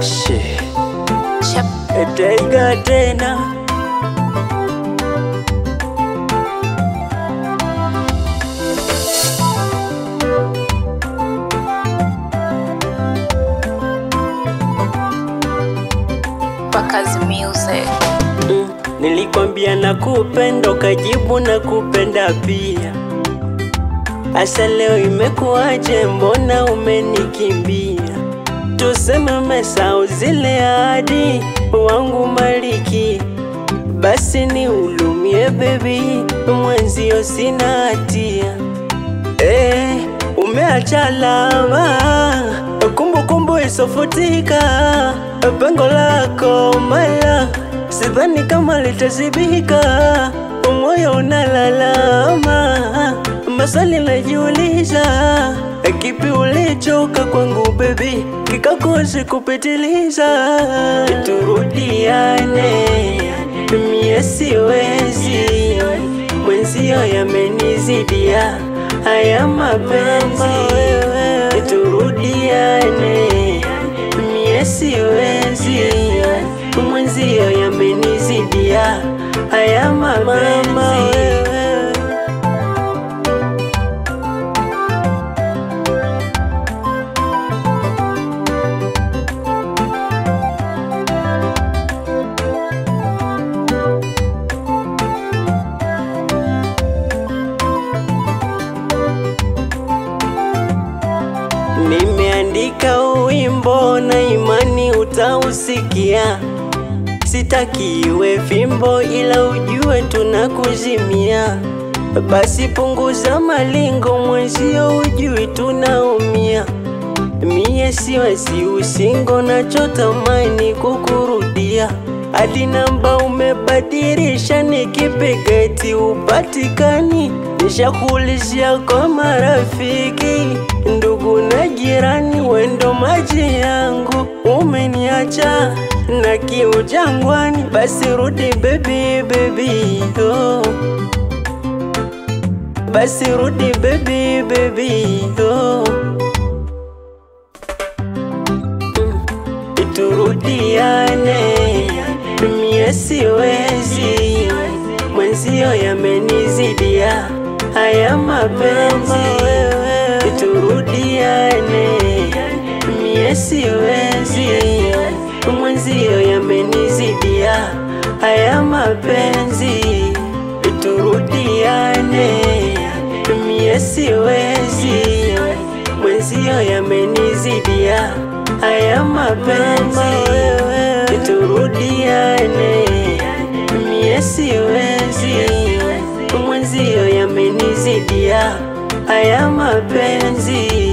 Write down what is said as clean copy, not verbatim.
Shit. Taiga tena. Pakazi Music. Nilikwambia nakupenda, ukajibu nakupenda pia. Asa leo imekuwaje, mbona umenikimbia? Tuseme umesahau zile ahadi wangu maliki. Basi nihurumie baby, mwenzio sina hatia. Umeacha alama, kumbukumbu isofutika. Pengo lako mala, sidhani kama litazibika. Moyo unalalama, maswali najiuliza. Kipi ulichoka kwangu baby, kikakosa kupitiliza? Turudiane, mie siwezi, mwenzio yamenizidia haya mapenzi. Turudiane, mie siwezi, mwenzio yamenizidia haya mapenzi. Nimeandika wimbo na imani utausikia. Sitaki iwe fimbo ila ujue tunakuzimia. Basi punguza malingo, mwenzio ujui tunaumia. Mie siwezi usingo, nachotamani kukurudia. Hadi namba umebadilisha, nikipiga eti upatikani. Nishakuulizia kwa marafiki, ndugu na jirani. Wendo maji yangu umeniacha na kiu jangwani. Basi rudi baby, baby, oh. Basi rudi baby, baby, oh. Turudiane, mie siwezi, mwenzio yamenizidia haya mapenzi. Turudiane, mie siwezi, mwenzio yamenizidia haya mapenzi. Turudiane, mie siwezi, mwenzio yamenizidia haya mapenzi. Turudiane, mie siwezi, mwenzio yamenizidia haya mapenzi.